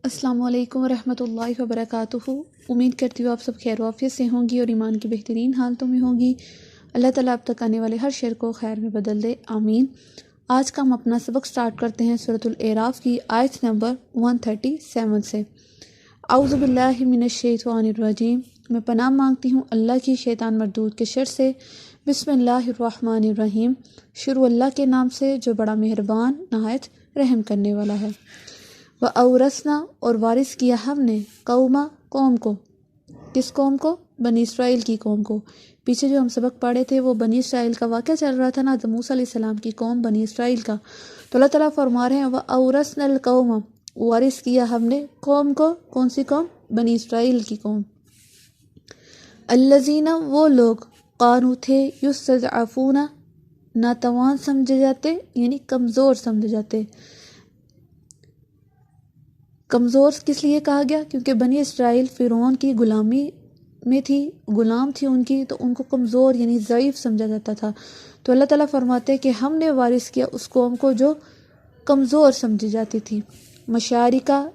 السلام علیکم ورحمۃ اللہ وبرکاتہ۔ امید کرتی ہوں آپ سب خیر و عافیت سے ہوں گی اور ایمان کی بہترین حالتوں میں ہوں گی۔ اللہ تعالیٰ آپ تک آنے والے ہر شر کو خیر میں بدل دے، آمین۔ آج کا ہم اپنا سبق سٹارٹ کرتے ہیں سورۃ الاعراف کی آیت نمبر 137 سے۔ اعوذ باللہ من الشیطان الرجیم، میں پناہ مانگتی ہوں اللہ کی شیطان مردود کے شر سے۔ بسم اللہ الرحمن الرحیم، شروع اللہ کے نام سے جو بڑا مہربان نہایت رحم کرنے والا ہے۔ وَأَوْرَثْنَا، اور وارث کیا ہم نے، قوم کو، کس قوم کو؟ بنی اسرائیل کی قوم کو۔ پیچھے جو ہم سبق پڑھے تھے وہ بنی اسرائیل کا واقعہ چل رہا تھا نا، حضرت موسیٰ علیہ السلام کی قوم بنی اسرائیل کا۔ تو اللہ تعالیٰ فرما رہے ہیں وَأَوْرَثْنَا الْقَوْمَ، وارث کیا ہم نے قوم کو، کون سی قوم؟ بنی اسرائیل کی قوم۔ الَّذِينَ، وہ لوگ، قانو تھے، یُسْتَضْعَفُونَ، ناتوان سمجھے جاتے، یعنی کمزور سمجھے جاتے۔ کمزور کس لیے کہا گیا؟ کیونکہ بنی اسرائیل فرعون کی غلامی میں تھی، غلام تھی ان کی، تو ان کو کمزور یعنی ضعیف سمجھا جاتا تھا۔ تو اللہ تعالیٰ فرماتے ہیں کہ ہم نے وارث کیا اس قوم کو جو کمزور سمجھی جاتی تھی۔ مشارکہ،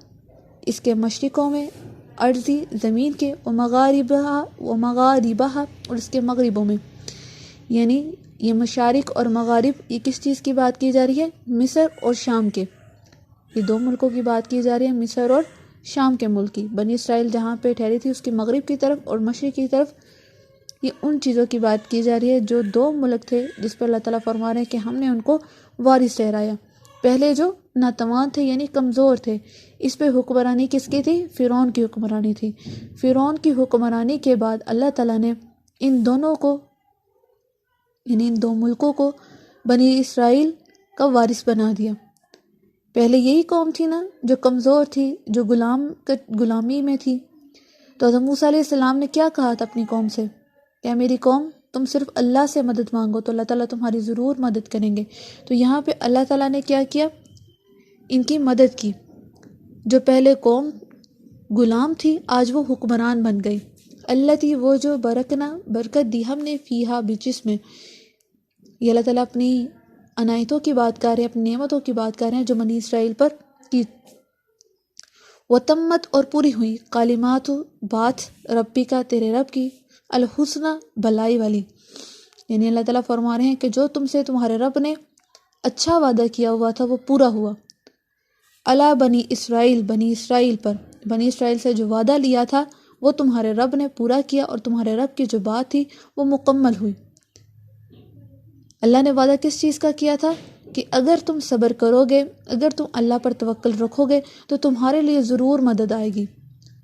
اس کے مشرقوں میں، ارضی، زمین کے، ومغاربہا، اور اس کے مغربوں میں۔ یعنی یہ مشارق اور مغارب، یہ کس چیز کی بات کی جا رہی ہے؟ مصر اور شام کے، یہ دو ملکوں کی بات کی جا رہی ہے، مصر اور شام کے ملک کی۔ بنی اسرائیل جہاں پہ ٹھہری تھی اس کی مغرب کی طرف اور مشرق کی طرف، یہ ان چیزوں کی بات کی جا رہی ہے جو دو ملک تھے جس پر اللہ تعالیٰ فرما رہے ہیں کہ ہم نے ان کو وارث ٹھہرایا۔ پہلے جو ناتوان تھے یعنی کمزور تھے، اس پہ حکمرانی کس کی تھی؟ فرعون کی حکمرانی تھی۔ فرعون کی حکمرانی کے بعد اللہ تعالیٰ نے ان دونوں کو، یعنی ان دو ملکوں کو، بنی اسرائیل کا وارث بنا دیا۔ پہلے یہی قوم تھی نا جو کمزور تھی، جو غلامی میں تھی۔ تو حضرت موسیٰ علیہ السلام نے کیا کہا تھا اپنی قوم سے کہ میری قوم تم صرف اللہ سے مدد مانگو تو اللہ تعالیٰ تمہاری ضرور مدد کریں گے۔ تو یہاں پہ اللہ تعالیٰ نے کیا کیا؟ ان کی مدد کی۔ جو پہلے قوم غلام تھی آج وہ حکمران بن گئی۔ اللہ تھی، وہ جو برکنا، برکت دی ہم نے، فیہا، جس میں، یہ اللہ تعالیٰ اپنی عنایتوں کی بات کر رہے ہیں، اپنی نعمتوں کی بات کر رہے ہیں جو بنی اسرائیل پر کی۔ وتمت، اور پوری ہوئی، کلمات، بات، ربی کا، تیرے رب کی، الحسنہ، بھلائی والی، یعنی اللہ تعالیٰ فرما رہے ہیں کہ جو تم سے تمہارے رب نے اچھا وعدہ کیا ہوا تھا وہ پورا ہوا۔ علی بنی اسرائیل، بنی اسرائیل پر، بنی اسرائیل سے جو وعدہ لیا تھا وہ تمہارے رب نے پورا کیا، اور تمہارے رب کی جو بات تھی وہ مکمل ہوئی۔ اللہ نے وعدہ کس چیز کا کیا تھا؟ کہ اگر تم صبر کرو گے، اگر تم اللہ پر توکل رکھو گے تو تمہارے لیے ضرور مدد آئے گی۔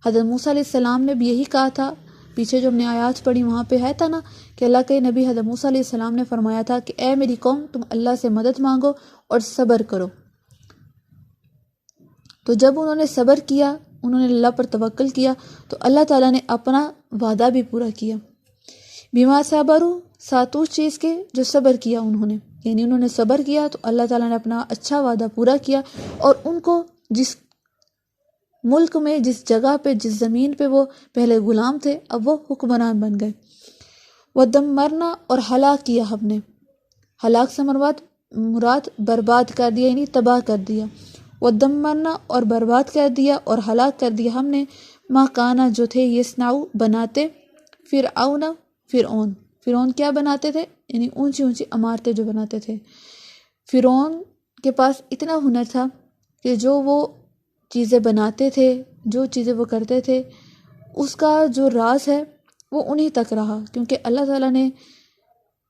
حضرت موسیٰ علیہ السلام نے بھی یہی کہا تھا، پیچھے جو ہم نے آیات پڑھی وہاں پہ ہے تھا نا کہ اللہ کے نبی حضرت موسیٰ علیہ السلام نے فرمایا تھا کہ اے میری قوم، تم اللہ سے مدد مانگو اور صبر کرو۔ تو جب انہوں نے صبر کیا، انہوں نے اللہ پر توکل کیا، تو اللہ تعالیٰ نے اپنا وعدہ بھی پورا کیا۔ بما صبروا، ساتھ اس چیز کے جو صبر کیا انہوں نے، یعنی انہوں نے صبر کیا تو اللہ تعالیٰ نے اپنا اچھا وعدہ پورا کیا، اور ان کو جس ملک میں، جس جگہ پہ، جس زمین پہ وہ پہلے غلام تھے اب وہ حکمران بن گئے۔ ودمرنا، اور ہلاک کیا ہم نے، ہلاک سے مراد برباد کر دیا، یعنی تباہ کر دیا۔ ودمرنا، اور برباد کر دیا اور ہلاک کر دیا ہم نے، ما کانا، جو تھے، یصنعوا، بناتے، فرعون کیا بناتے تھے؟ یعنی اونچی اونچی عمارتیں جو بناتے تھے۔ فرعون کے پاس اتنا ہنر تھا کہ جو وہ چیزیں بناتے تھے، جو چیزیں وہ کرتے تھے، اس کا جو راز ہے وہ انہی تک رہا، کیونکہ اللہ تعالیٰ نے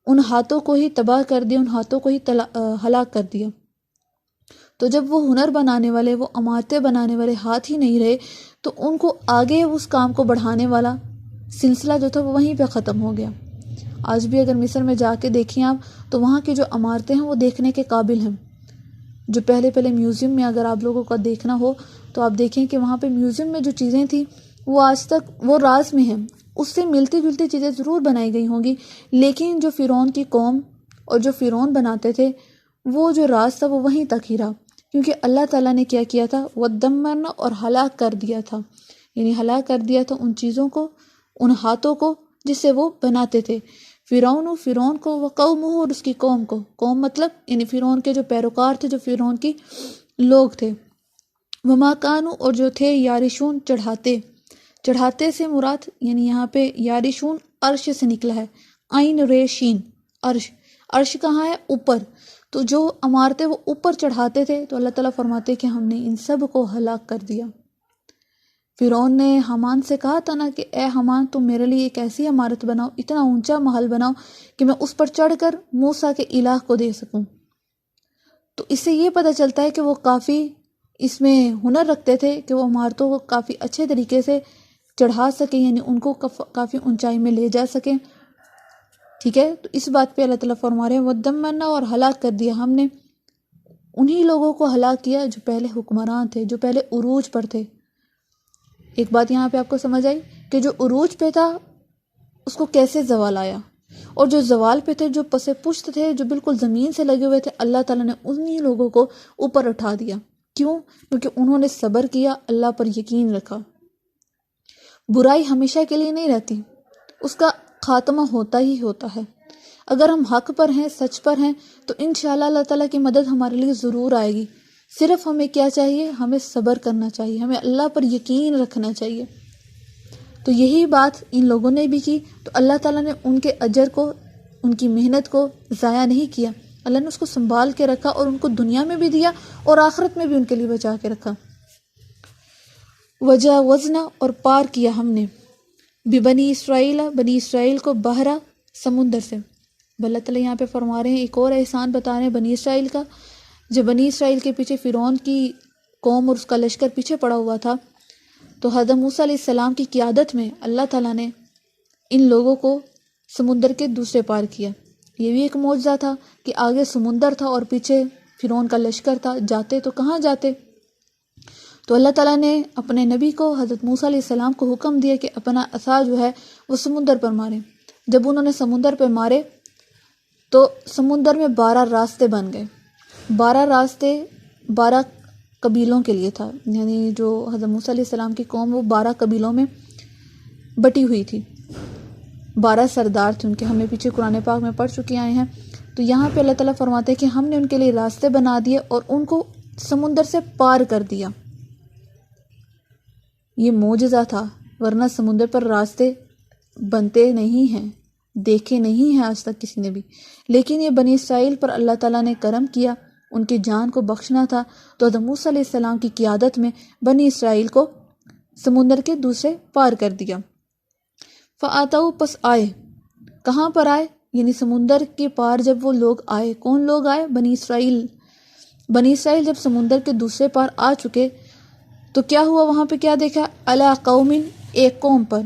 ان ہاتھوں کو ہی تباہ کر دیا، ان ہاتھوں کو ہی ہلاک کر دیا۔ تو جب وہ ہنر بنانے والے، وہ عمارتیں بنانے والے ہاتھ ہی نہیں رہے تو ان کو آگے اس کام کو بڑھانے والا سلسلہ جو تھا وہ وہیں پہ ختم ہو گیا۔ آج بھی اگر مصر میں جا کے دیکھیں آپ تو وہاں کی جو عمارتیں ہیں وہ دیکھنے کے قابل ہیں۔ جو پہلے میوزیم میں اگر آپ لوگوں کا دیکھنا ہو تو آپ دیکھیں کہ وہاں پہ میوزیم میں جو چیزیں تھیں وہ آج تک وہ راز میں ہیں، اس سے ملتی جلتی چیزیں ضرور بنائی گئی ہوں گی، لیکن جو فرعون کی قوم اور جو فرعون بناتے تھے وہ جو راز تھا وہ وہیں تک ہی رہا، کیونکہ اللہ تعالیٰ نے کیا کیا تھا؟ ودمرنا، اور ہلاک کر دیا تھا، یعنی ہلاک کر دیا تھا ان چیزوں کو، ان ہاتھوں کو جس سے وہ بناتے تھے۔ فرعون کو، وقومہ، اور اس کی قوم کو، قوم مطلب یعنی فرعون کے جو پیروکار تھے، جو فرعون کی لوگ تھے، وما کانو اور جو تھے یارشون چڑھاتے سے مراد یعنی یہاں پہ یارشون عرش سے نکلا ہے، عین ریشین عرش کہاں ہے؟ اوپر، تو جو عمارتیں وہ اوپر چڑھاتے تھے تو اللہ تعالیٰ فرماتے کہ ہم نے ان سب کو ہلاک کر دیا۔ فرعون نے حامان سے کہا تھا نا کہ اے حامان تم میرے لیے ایک ایسی عمارت بناؤ، اتنا اونچا محل بناؤ کہ میں اس پر چڑھ کر موسیٰ کے الہ کو دے سکوں۔ تو اس سے یہ پتہ چلتا ہے کہ وہ کافی اس میں ہنر رکھتے تھے کہ وہ عمارتوں کو کافی اچھے طریقے سے چڑھا سکیں، یعنی ان کو کافی اونچائی میں لے جا سکیں، ٹھیک ہے۔ تو اس بات پہ اللہ تعالیٰ فرما رہے ہیں وَدَمَّرْنَا اور ہلاک کر دیا ہم نے انہی لوگوں کو ہلاک کیا جو پہلے حکمران تھے، جو پہلے عروج پر تھے۔ ایک بات یہاں پہ آپ کو سمجھ آئی کہ جو عروج پہ تھا اس کو کیسے زوال آیا، اور جو زوال پہ تھے، جو پس پشت تھے، جو بالکل زمین سے لگے ہوئے تھے، اللہ تعالیٰ نے انہی لوگوں کو اوپر اٹھا دیا۔ کیوں؟ کیونکہ انہوں نے صبر کیا، اللہ پر یقین رکھا۔ برائی ہمیشہ کے لیے نہیں رہتی، اس کا خاتمہ ہوتا ہی ہوتا ہے۔ اگر ہم حق پر ہیں، سچ پر ہیں، تو انشاءاللہ اللہ تعالیٰ کی مدد ہمارے لیے ضرور آئے گی۔ صرف ہمیں کیا چاہیے؟ ہمیں صبر کرنا چاہیے، ہمیں اللہ پر یقین رکھنا چاہیے۔ تو یہی بات ان لوگوں نے بھی کی، تو اللہ تعالیٰ نے ان کے اجر کو، ان کی محنت کو ضائع نہیں کیا، اللہ نے اس کو سنبھال کے رکھا اور ان کو دنیا میں بھی دیا اور آخرت میں بھی ان کے لیے بچا کے رکھا۔ وجاوزنا اور پار کیا ہم نے ببنی اسرائیل، بنی اسرائیل کو بحرہ سمندر سے۔ اللہ تعالیٰ یہاں پہ فرما رہے ہیں ایک اور احسان بتا رہے ہیں بنی اسرائیل کا۔ جب بنی اسرائیل کے پیچھے فرعون کی قوم اور اس کا لشکر پیچھے پڑا ہوا تھا تو حضرت موسیٰ علیہ السلام کی قیادت میں اللہ تعالیٰ نے ان لوگوں کو سمندر کے دوسرے پار کیا۔ یہ بھی ایک معجزہ تھا کہ آگے سمندر تھا اور پیچھے فرعون کا لشکر تھا، جاتے تو کہاں جاتے؟ تو اللہ تعالیٰ نے اپنے نبی کو حضرت موسیٰ علیہ السلام کو حکم دیا کہ اپنا عصا جو ہے وہ سمندر پر ماریں۔ جب انہوں نے سمندر پہ مارے تو سمندر میں 12 راستے بن گئے۔ 12 راستے 12 قبیلوں کے لیے تھا، یعنی جو حضرت موسیٰ علیہ السلام کی قوم وہ 12 قبیلوں میں بٹی ہوئی تھی، 12 سردار تھے ان کے، ہمیں پیچھے قرآن پاک میں پڑھ چکے آئے ہیں۔ تو یہاں پہ اللہ تعالیٰ فرماتے ہیں کہ ہم نے ان کے لیے راستے بنا دیے اور ان کو سمندر سے پار کر دیا۔ یہ معجزہ تھا، ورنہ سمندر پر راستے بنتے نہیں ہیں، دیکھے نہیں ہیں آج تک کسی نے بھی۔ لیکن یہ بنی اسرائیل پر اللہ تعالیٰ نے کرم کیا، ان کی جان کو بخشنا تھا، تو حضرت موسیٰ علیہ السلام کی قیادت میں بنی اسرائیل کو سمندر کے دوسرے پار کر دیا۔ فآتوا پس آئے، کہاں پر آئے؟ یعنی سمندر کے پار جب وہ لوگ آئے، کون لوگ آئے؟ بنی اسرائیل۔ بنی اسرائیل جب سمندر کے دوسرے پار آ چکے تو کیا ہوا؟ وہاں پہ کیا دیکھا؟ علی قوم، ایک قوم پر۔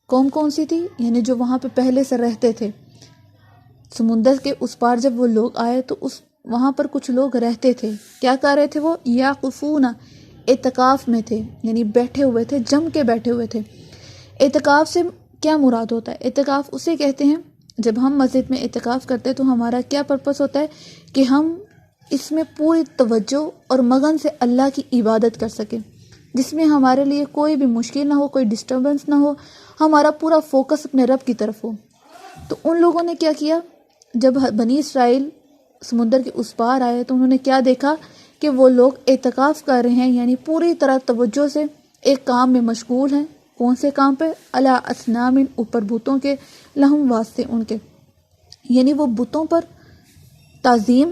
قوم کون سی تھی؟ یعنی جو وہاں پہ پہلے سے رہتے تھے۔ سمندر کے اس پار جب وہ لوگ آئے تو وہاں پر کچھ لوگ رہتے تھے، کیا کر رہے تھے؟ وہ یعقوفون، اعتکاف میں تھے، یعنی بیٹھے ہوئے تھے، جم کے بیٹھے ہوئے تھے۔ اعتکاف سے کیا مراد ہوتا ہے؟ اعتکاف اسے کہتے ہیں جب ہم مسجد میں اعتکاف کرتے ہیں تو ہمارا کیا پرپس ہوتا ہے کہ ہم اس میں پوری توجہ اور مگن سے اللہ کی عبادت کر سکیں، جس میں ہمارے لیے کوئی بھی مشکل نہ ہو، کوئی ڈسٹربنس نہ ہو، ہمارا پورا فوکس اپنے رب کی طرف ہو۔ تو ان لوگوں نے کیا کیا؟ جب بنی اسرائیل سمندر کے اس پار آئے تو انہوں نے کیا دیکھا کہ وہ لوگ اعتکاف کر رہے ہیں، یعنی پوری طرح توجہ سے ایک کام میں مشغول ہیں۔ کون سے کام پہ؟ علی اصنام، اوپر بتوں کے، لہم واسطے ان کے، یعنی وہ بتوں پر تعظیم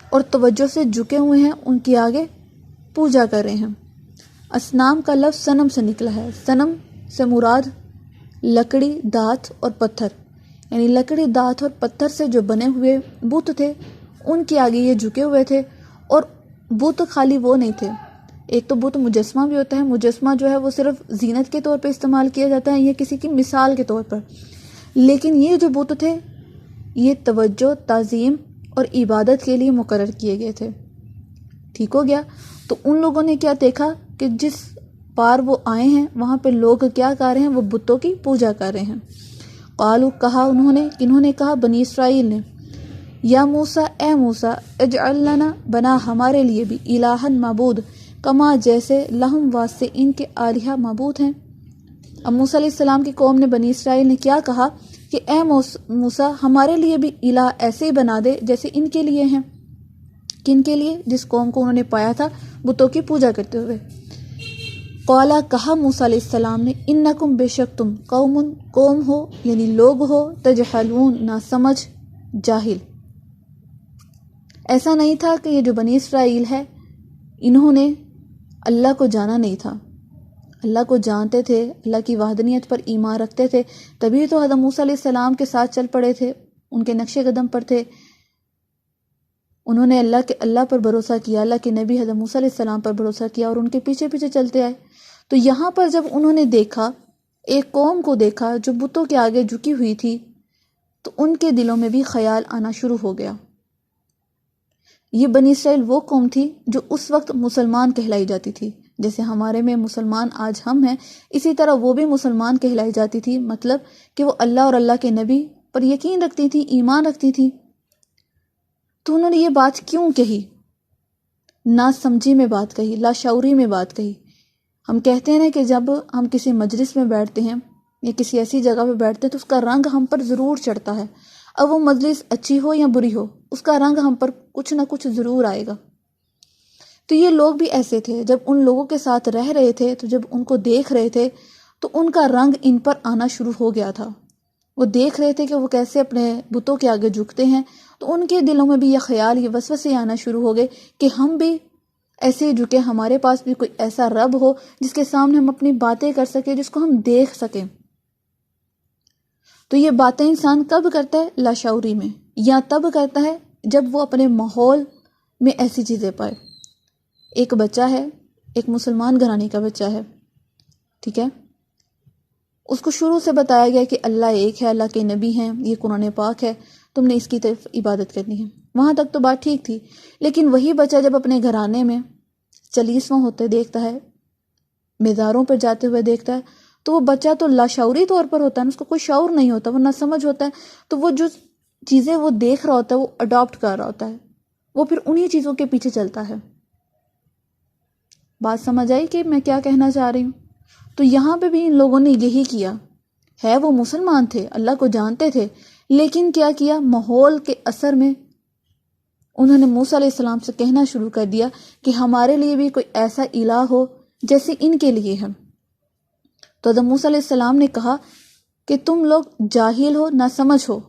اور توجہ سے جھکے ہوئے ہیں، ان کے آگے پوجا کر رہے ہیں۔ اصنام کا لفظ صنم سے نکلا ہے، صنم سے مراد لکڑی، دھات اور پتھر، یعنی لکڑی، دھات اور پتھر سے جو بنے ہوئے بت تھے ان کے آگے یہ جھکے ہوئے تھے۔ اور بت خالی وہ نہیں تھے، ایک تو بت مجسمہ بھی ہوتا ہے، مجسمہ جو ہے وہ صرف زینت کے طور پہ استعمال کیا جاتا ہے یا کسی کی مثال کے طور پر، لیکن یہ جو بت تھے یہ توجہ، تعظیم اور عبادت کے لیے مقرر کیے گئے تھے۔ ٹھیک ہو گیا؟ تو ان لوگوں نے کیا دیکھا کہ جس پار وہ آئے ہیں وہاں پہ لوگ کیا کر رہے ہیں؟ وہ بتوں کی پوجا کر رہے ہیں۔ قالو، کہا انہوں نے، کنہوں نے کہا؟ بنی اسرائیل نے، یا موسیٰ، اے موسیٰ، اجعل لنا، بنا ہمارے لیے بھی، الہن، معبود، کما جیسے، لہم واسطے ان کے آلہہ معبود ہیں۔ اب موسیٰ علیہ السلام کی قوم نے، بنی اسرائیل نے کیا کہا کہ اے موسیٰ ہمارے لیے بھی الہ ایسے ہی بنا دے جیسے ان کے لیے ہیں۔ کن کے لیے؟ جس قوم کو انہوں نے پایا تھا بتوں کی پوجا کرتے ہوئے۔ قالا کہا موسیٰ علیہ السلام نے انکم بے شک تم قوم ہو یعنی لوگ ہو تجہلون نا سمجھ جاہل۔ ایسا نہیں تھا کہ یہ جو بنی اسرائیل ہے انہوں نے اللہ کو جانا نہیں تھا، اللہ کو جانتے تھے، اللہ کی وحدانیت پر ایمان رکھتے تھے، تبھی تو حضرت موسیٰ علیہ السلام کے ساتھ چل پڑے تھے، ان کے نقش قدم پر تھے، انہوں نے اللہ پر بھروسہ کیا، اللہ کے نبی حضرت موسیٰ علیہ السلام پر بھروسہ کیا اور ان کے پیچھے پیچھے چلتے آئے۔ تو یہاں پر جب انہوں نے دیکھا، ایک قوم کو دیکھا جو بتوں کے آگے جھکی ہوئی تھی، تو ان کے دلوں میں بھی خیال آنا شروع ہو گیا۔ یہ بنی اسرائیل وہ قوم تھی جو اس وقت مسلمان کہلائی جاتی تھی، جیسے ہمارے میں مسلمان آج ہم ہیں، اسی طرح وہ بھی مسلمان کہلائی جاتی تھی، مطلب کہ وہ اللہ اور اللہ کے نبی پر یقین رکھتی تھی، ایمان رکھتی تھی۔ تو انہوں نے یہ بات کیوں کہی؟ نا سمجھی میں بات کہی، لاشعوری میں بات کہی۔ ہم کہتے ہیں کہ جب ہم کسی مجلس میں بیٹھتے ہیں یا کسی ایسی جگہ پہ بیٹھتے ہیں تو اس کا رنگ ہم پر ضرور چڑھتا ہے، اب وہ مجلس اچھی ہو یا بری ہو، اس کا رنگ ہم پر کچھ نہ کچھ ضرور آئے گا۔ تو یہ لوگ بھی ایسے تھے، جب ان لوگوں کے ساتھ رہ رہے تھے تو جب ان کو دیکھ رہے تھے تو ان کا رنگ ان پر آنا شروع ہو گیا تھا۔ وہ دیکھ رہے تھے کہ وہ کیسے اپنے بتوں کے آگے جھکتے ہیں، تو ان کے دلوں میں بھی یہ خیال، یہ وسوسے آنا شروع ہو گئے کہ ہم بھی ایسے ہی جھکے، ہمارے پاس بھی کوئی ایسا رب ہو جس کے سامنے ہم اپنی باتیں کر سکیں، جس کو ہم دیکھ سکیں۔ تو یہ باتیں انسان کب کرتا ہے؟ لاشعوری میں، یا تب کرتا ہے جب وہ اپنے ماحول میں ایسی چیزیں پائے۔ ایک بچہ ہے، ایک مسلمان گھرانے کا بچہ ہے، ٹھیک ہے، اس کو شروع سے بتایا گیا کہ اللہ ایک ہے، اللہ کے نبی ہیں، یہ قرآن پاک ہے، تم نے اس کی طرف عبادت کرنی ہے، وہاں تک تو بات ٹھیک تھی۔ لیکن وہی بچہ جب اپنے گھرانے میں چلیسواں ہوتے دیکھتا ہے، مزاروں پر جاتے ہوئے دیکھتا ہے، تو وہ بچہ تو لاشعوری طور پر ہوتا ہے، اس کو کوئی شعور نہیں ہوتا، وہ نہ سمجھ ہوتا ہے، تو وہ جو چیزیں وہ دیکھ رہا ہوتا ہے وہ اڈاپٹ کر رہا ہوتا ہے، وہ پھر انہی چیزوں کے پیچھے چلتا ہے۔ بات سمجھ آئی کہ میں کیا کہنا چاہ رہی ہوں؟ تو یہاں پہ بھی ان لوگوں نے یہی کیا ہے، وہ مسلمان تھے، اللہ کو جانتے تھے، لیکن کیا کیا؟ ماحول کے اثر میں انہوں نے موسیٰ علیہ السلام سے کہنا شروع کر دیا کہ ہمارے لیے بھی کوئی ایسا الہ ہو جیسے ان کے لیے ہے۔ تو حضرت موسیٰ علیہ السلام نے کہا کہ تم لوگ جاہل ہو، نہ سمجھ ہو،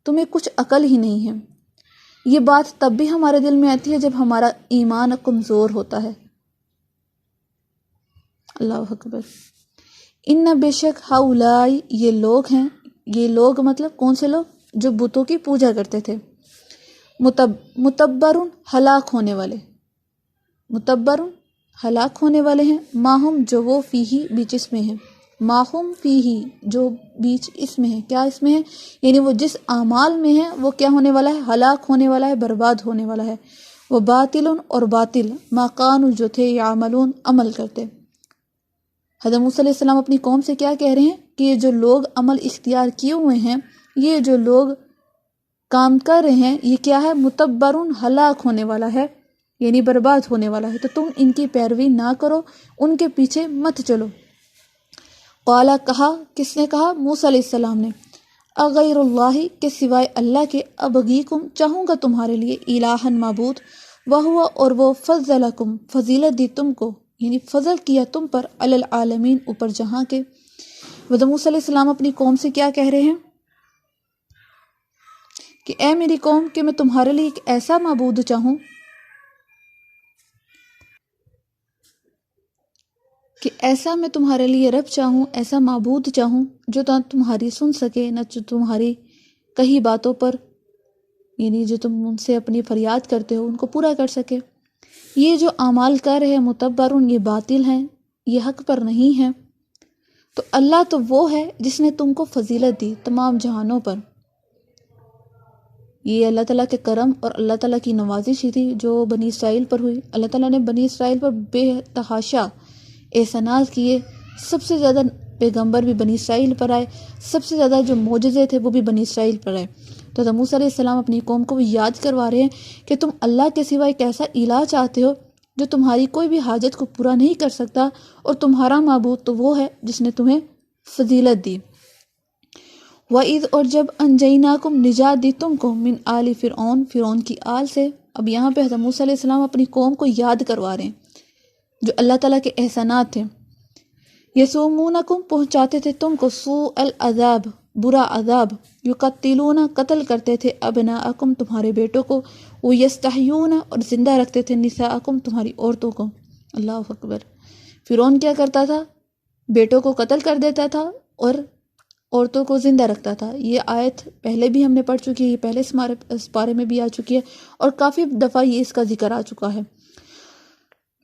تمہیں کچھ عقل ہی نہیں ہے۔ یہ بات تب بھی ہمارے دل میں آتی ہے جب ہمارا ایمان کمزور ہوتا ہے۔ اللہ اکبر۔ ان بے شک ہؤلائی، یہ لوگ ہیں، یہ لوگ مطلب کون سے لوگ؟ جو بتوں کی پوجا کرتے تھے۔ متبرن، ہلاک ہونے والے، متبرن ہلاک ہونے والے ہیں، ماہم جو وہ فیہی بیچ اس میں ہیں، ماہم فیہی جو بیچ اس میں ہے، کیا اس میں ہے؟ یعنی وہ جس اعمال میں ہے وہ کیا ہونے والا ہے؟ ہلاک ہونے والا ہے، برباد ہونے والا ہے۔ وہ باطل، اور باطل، ما کانوا جو تھے، یعملون عمل کرتے۔ حضرت موسیٰ علیہ السلام اپنی قوم سے کیا کہہ رہے ہیں کہ یہ جو لوگ عمل اختیار کیے ہوئے ہیں، یہ جو لوگ کام کر رہے ہیں، یہ کیا ہے؟ متبرن، ہلاک ہونے والا ہے، یعنی برباد ہونے والا ہے، تو تم ان کی پیروی نہ کرو، ان کے پیچھے مت چلو۔ قالا، کہا، کس نے کہا؟ موسیٰ علیہ السلام نے، اغیر اللہ، کے سوائے اللہ کے، ابغیکم، چاہوں گا تمہارے لیے، الہن، معبود، وہو، اور وہ، فضلکم، فضیلت دی تم کو، یعنی فضل کیا تم پر، علی العالمین، اوپر جہاں کے۔ حضرت موسیٰ علیہ السلام اپنی قوم سے کیا کہہ رہے ہیں کہ اے میری قوم، کہ میں تمہارے لیے ایک ایسا معبود چاہوں، کہ ایسا میں تمہارے لیے رب چاہوں، ایسا معبود چاہوں جو نہ تمہاری سن سکے، نہ جو تمہاری کہی باتوں پر، یعنی جو تم ان سے اپنی فریاد کرتے ہو ان کو پورا کر سکے۔ یہ جو اعمال کر رہے ہیں متبرن، یہ باطل ہیں، یہ حق پر نہیں ہیں۔ تو اللہ تو وہ ہے جس نے تم کو فضیلت دی تمام جہانوں پر۔ یہ اللہ تعالیٰ کے کرم اور اللہ تعالیٰ کی نوازش ہی تھی جو بنی اسرائیل پر ہوئی۔ اللہ تعالیٰ نے بنی اسرائیل پر بے تحاشا احسانات کیے، سب سے زیادہ پیغمبر بھی بنی اسرائیل پر آئے، سب سے زیادہ جو معجزے تھے وہ بھی بنی اسرائیل پر آئے۔ تو حضرت موسیٰ علیہ السلام اپنی قوم کو یاد کروا رہے ہیں کہ تم اللہ کے سوا ایک ایسا الہ چاہتے ہو جو تمہاری کوئی بھی حاجت کو پورا نہیں کر سکتا، اور تمہارا معبود تو وہ ہے جس نے تمہیں فضیلت دی۔ وَإِذْ، اور جب، انجیناکم، نجات دی تم کو، من آل فرعون، فرعون کی آل سے، اب یہاں پہ حضرت موسیٰ علیہ السلام اپنی قوم کو یاد کروا رہے ہیں جو اللہ تعالیٰ کے احسانات تھے. یسومونکم پہنچاتے تھے تم کو سوء العذاب برا عذاب، یقتلون قتل کرتے تھے ابناءکم تمہارے بیٹوں کو، ویستحیون اور زندہ رکھتے تھے نساءکم تمہاری عورتوں کو. اللہ اکبر. فرعون کیا کرتا تھا؟ بیٹوں کو قتل کر دیتا تھا اور عورتوں کو زندہ رکھتا تھا. یہ آیت پہلے بھی ہم نے پڑھ چکی ہے، یہ پہلے اس پارے میں بھی آ چکی ہے اور کافی دفعہ یہ اس کا ذکر آ چکا ہے.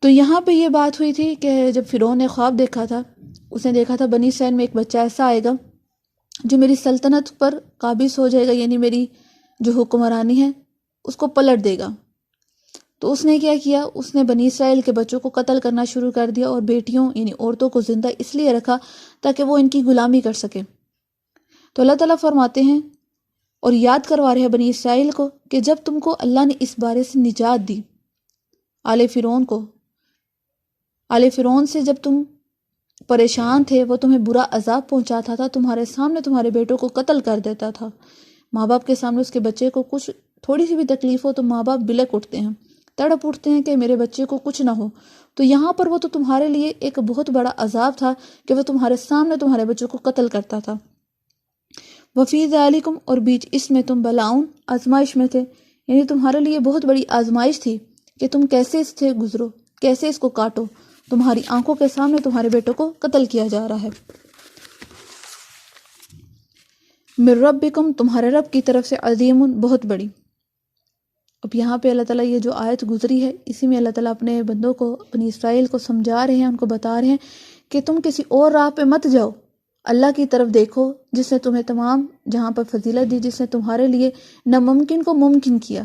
تو یہاں پہ یہ بات ہوئی تھی کہ جب فرعون نے خواب دیکھا تھا، اس نے دیکھا تھا بنی اسرائیل میں ایک بچہ ایسا آئے گا جو میری سلطنت پر قابض ہو جائے گا، یعنی میری جو حکمرانی ہے اس کو پلٹ دے گا. تو اس نے کیا کیا؟ اس نے بنی اسرائیل کے بچوں کو قتل کرنا شروع کر دیا اور بیٹیوں یعنی عورتوں کو زندہ اس لیے رکھا تاکہ وہ ان کی غلامی کر سکے. تو اللہ تعالیٰ فرماتے ہیں اور یاد کروا رہے ہیں بنی اسرائیل کو کہ جب تم کو اللہ نے اس بارے سے نجات دی، آل فرعون سے جب تم پریشان تھے، وہ تمہیں برا عذاب پہنچاتا تھا، تمہارے سامنے تمہارے بیٹوں کو قتل کر دیتا تھا. ماں باپ کے سامنے اس کے بچے کو کچھ تھوڑی سی بھی تکلیف ہو تو ماں باپ بلک اٹھتے ہیں، تڑپ اٹھتے ہیں کہ میرے بچے کو کچھ نہ ہو. تو یہاں پر وہ تو تمہارے لیے ایک بہت بڑا عذاب تھا کہ وہ تمہارے سامنے تمہارے بچوں کو قتل کرتا تھا. وفی ذالکم اور بیچ اس میں تم بلاؤن آزمائش میں تھے، یعنی تمہارے لیے بہت بڑی آزمائش تھی کہ تم کیسے اس سے گزرو، کیسے اس کو کاٹو. تمہاری آنکھوں کے سامنے تمہارے بیٹوں کو قتل کیا جا رہا ہے. من ربکم تمہارے رب کی طرف سے عظیم بہت بڑی. اب یہاں پہ اللہ تعالیٰ یہ جو آیت گزری ہے اسی میں اللہ تعالیٰ اپنے بندوں کو، اپنی اسرائیل کو سمجھا رہے ہیں، ان کو بتا رہے ہیں کہ تم کسی اور راہ پہ مت جاؤ، اللہ کی طرف دیکھو جس نے تمہیں تمام جہاں پر فضیلت دی، جس نے تمہارے لیے ناممکن کو ممکن کیا.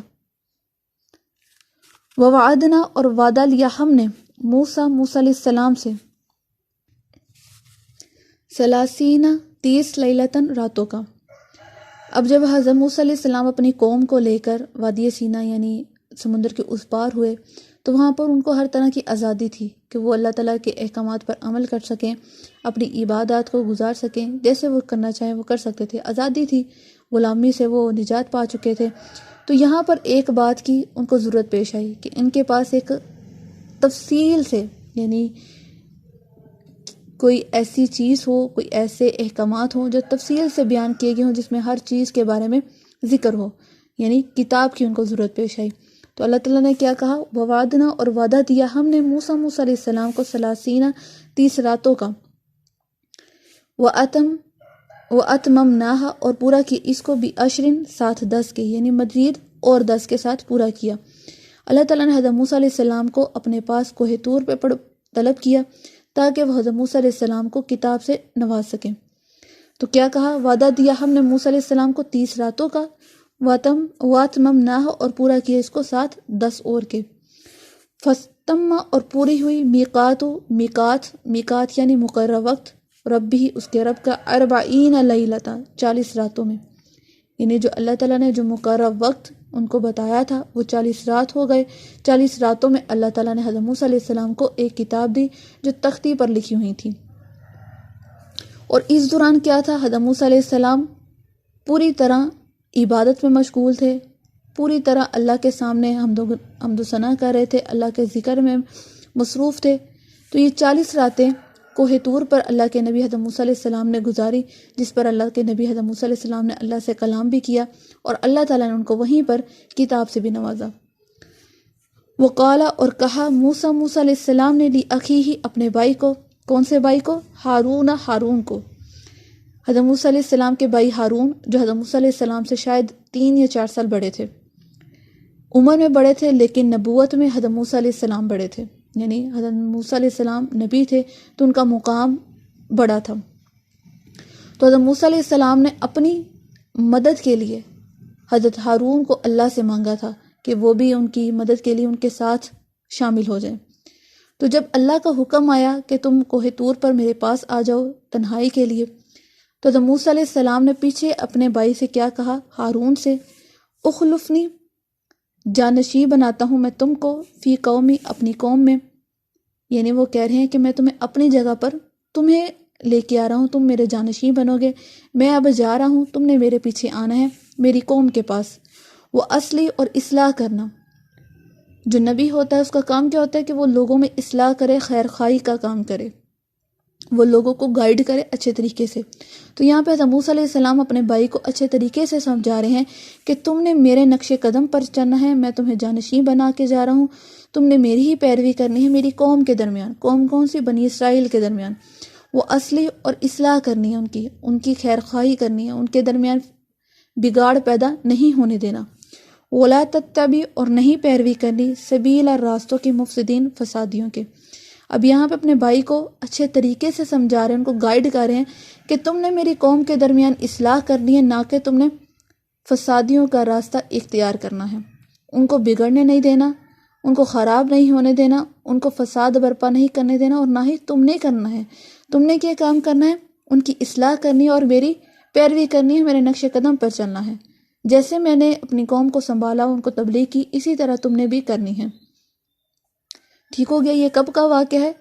ووعدنا اور وعدہ لیا ہم نے موسیٰ علیہ السلام سے 30 لیلتاً راتوں کا. اب جب حضرت موسیٰ علیہ السلام اپنی قوم کو لے کر وادی سینا یعنی سمندر کے اس پار ہوئے تو وہاں پر ان کو ہر طرح کی آزادی تھی کہ وہ اللہ تعالیٰ کے احکامات پر عمل کر سکیں، اپنی عبادات کو گزار سکیں، جیسے وہ کرنا چاہیں وہ کر سکتے تھے. آزادی تھی، غلامی سے وہ نجات پا چکے تھے. تو یہاں پر ایک بات کی ان کو ضرورت پیش آئی کہ ان کے پاس ایک تفصیل سے یعنی کوئی ایسی چیز ہو، کوئی ایسے احکامات ہوں جو تفصیل سے بیان کیے گئے ہوں، جس میں ہر چیز کے بارے میں ذکر ہو، یعنی کتاب کی ان کو ضرورت پیش آئی. تو اللہ تعالیٰ نے کیا کہا؟ ووعدنا اور وعدہ دیا ہم نے موسیٰ علیہ السلام کو 30 راتوں کا. وَأَتْمَمْنَاهَا اور پورا کیا اس کو بِعَشْرٍ ساتھ 10 کے، یعنی مزید اور 10 کے ساتھ پورا کیا. اللہ تعالیٰ نے حضرت موسیٰ علیہ السلام کو اپنے پاس کوہ طور پہ طلب کیا تاکہ وہ حضرت موسیٰ علیہ السلام کو کتاب سے نواز سکیں. تو کیا کہا؟ وعدہ دیا ہم نے موسیٰ علیہ السلام کو 30 راتوں کا، وَأَتْمَمْنَاهَا اور پورا کیا اس کو ساتھ 10 اور کے. فَاسْتَمَّ اور پوری ہوئی میقات یعنی مقررہ وقت، ربی اس کے رب کا 40 لیلۃ 40 راتوں میں، یعنی جو اللہ تعالیٰ نے جو مقررہ وقت ان کو بتایا تھا وہ 40 رات ہو گئے. 40 راتوں میں اللہ تعالیٰ نے حضرت موسیٰ علیہ السلام کو ایک کتاب دی جو تختی پر لکھی ہوئی تھی. اور اس دوران کیا تھا؟ حضرت موسیٰ علیہ السلام پوری طرح عبادت میں مشغول تھے، پوری طرح اللہ کے سامنے حمد و ثنا کر رہے تھے، اللہ کے ذکر میں مصروف تھے. تو یہ 40 راتیں کوہ طور پر اللہ کے نبی حضرت موسیٰ علیہ السلام نے گزاری، جس پر اللہ کے نبی حضرت موسیٰ علیہ السلام نے اللہ سے کلام بھی کیا اور اللہ تعالیٰ نے ان کو وہیں پر کتاب سے بھی نوازا. وقالا اور کہا موسیٰ علیہ السلام نے لأخیہ اپنے بھائی کو، کون سے بھائی کو؟ ہارون کو. حضرت موسیٰ علیہ السلام کے بھائی ہارون جو حضرت موسیٰ علیہ السلام سے شاید 3 یا 4 سال بڑے تھے، عمر میں بڑے تھے لیکن نبوت میں حضرت موسیٰ علیہ السلام بڑے تھے، یعنی حضرت موسیٰ علیہ السلام نبی تھے تو ان کا مقام بڑا تھا. تو حضرت موسیٰ علیہ السلام نے اپنی مدد کے لیے حضرت ہارون کو اللہ سے مانگا تھا کہ وہ بھی ان کی مدد کے لیے ان کے ساتھ شامل ہو جائیں. تو جب اللہ کا حکم آیا کہ تم کوہ طور پر میرے پاس آ جاؤ تنہائی کے لیے، تو حضرت موسیٰ علیہ السلام نے پیچھے اپنے بھائی سے کیا کہا؟ ہارون سے، اخلفنی جانشین بناتا ہوں میں تم کو، فی قومی اپنی قوم میں، یعنی وہ کہہ رہے ہیں کہ میں تمہیں اپنی جگہ پر تمہیں لے کے آ رہا ہوں، تم میرے جانشین بنو گے، میں اب جا رہا ہوں، تم نے میرے پیچھے آنا ہے میری قوم کے پاس. وہ اصلی اور اصلاح کرنا، جو نبی ہوتا ہے اس کا کام کیا ہوتا ہے کہ وہ لوگوں میں اصلاح کرے، خیر خواہی کا کام کرے، وہ لوگوں کو گائیڈ کرے اچھے طریقے سے۔ تو یہاں پہ حضرت موسیٰ علیہ السلام اپنے بھائی کو اچھے طریقے سے سمجھا رہے ہیں کہ تم نے میرے نقش قدم پر چلنا ہے، میں تمہیں جانشین بنا کے جا رہا ہوں، تم نے میری ہی پیروی کرنی ہے، میری قوم کے درمیان۔ قوم کون سی؟ بنی اسرائیل کے درمیان۔ وہ اصلی اور اصلاح کرنی ہے، ان کی خیر خواہی کرنی ہے، ان کے درمیان بگاڑ پیدا نہیں ہونے دینا۔ ولا تتبع، اور نہیں پیروی کرنی، سبیل راستوں کے مفسدین، فسادیوں کے۔ اب یہاں پہ اپنے بھائی کو اچھے طریقے سے سمجھا رہے ہیں، ان کو گائیڈ کر رہے ہیں کہ تم نے میری قوم کے درمیان اصلاح کرنی ہے، نہ کہ تم نے فسادیوں کا راستہ اختیار کرنا ہے۔ ان کو بگڑنے نہیں دینا، ان کو خراب نہیں ہونے دینا، ان کو فساد برپا نہیں کرنے دینا، اور نہ ہی تم نے کرنا ہے۔ تم نے کیا کام کرنا ہے؟ ان کی اصلاح کرنی ہے اور میری پیروی کرنی ہے، میرے نقش قدم پر چلنا ہے۔ جیسے میں نے اپنی قوم کو سنبھالا، ان کو تبلیغ کی، اسی طرح تم نے بھی کرنی ہے۔ ٹھیک ہو گیا؟ یہ کب کا واقعہ ہے؟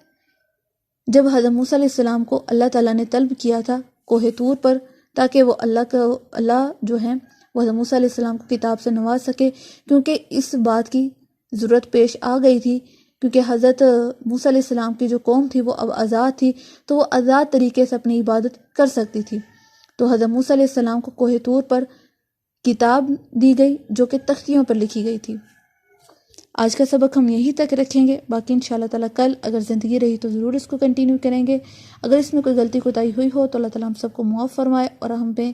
جب حضرت موسیٰ علیہ السلام کو اللہ تعالیٰ نے طلب کیا تھا کوہ طور پر، تاکہ وہ اللہ جو ہے وہ حضرت موسیٰ علیہ السلام کو کتاب سے نواز سکے، کیونکہ اس بات کی ضرورت پیش آ گئی تھی، کیونکہ حضرت موسیٰ علیہ السلام کی جو قوم تھی وہ اب آزاد تھی، تو وہ آزاد طریقے سے اپنی عبادت کر سکتی تھی۔ تو حضرت موسیٰ علیہ السلام کو کوہ طور پر کتاب دی گئی جو کہ تختیوں پر لکھی گئی تھی۔ آج کا سبق ہم یہیں تک رکھیں گے، باقی انشاءاللہ تعالیٰ کل اگر زندگی رہی تو ضرور اس کو کنٹینیو کریں گے۔ اگر اس میں کوئی غلطی کوتاہی ہوئی ہو تو اللہ تعالیٰ ہم سب کو معاف فرمائے اور ہم پہ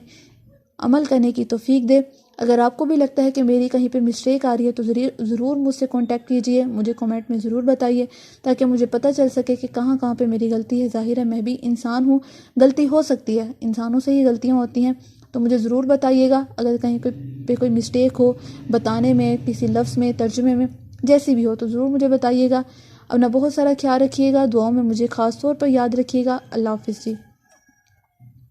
عمل کرنے کی توفیق دے۔ اگر آپ کو بھی لگتا ہے کہ میری کہیں پہ مسٹیک آ رہی ہے تو ضرور مجھ سے کانٹیکٹ کیجئے، مجھے کمنٹ میں ضرور بتائیے، تاکہ مجھے پتہ چل سکے کہ کہاں کہاں پہ میری غلطی ہے۔ ظاہر ہے میں بھی انسان ہوں، غلطی ہو سکتی ہے، انسانوں سے ہی غلطیاں ہوتی ہیں، تو مجھے ضرور بتائیے گا اگر کہیں پہ کوئی مسٹیک ہو بتانے میں، کسی لفظ میں، ترجمے میں، جیسی بھی ہو تو ضرور مجھے بتائیے گا۔ اپنا بہت سارا خیال رکھیے گا، دعاؤں میں مجھے خاص طور پر یاد رکھیے گا۔ اللہ حافظ جی۔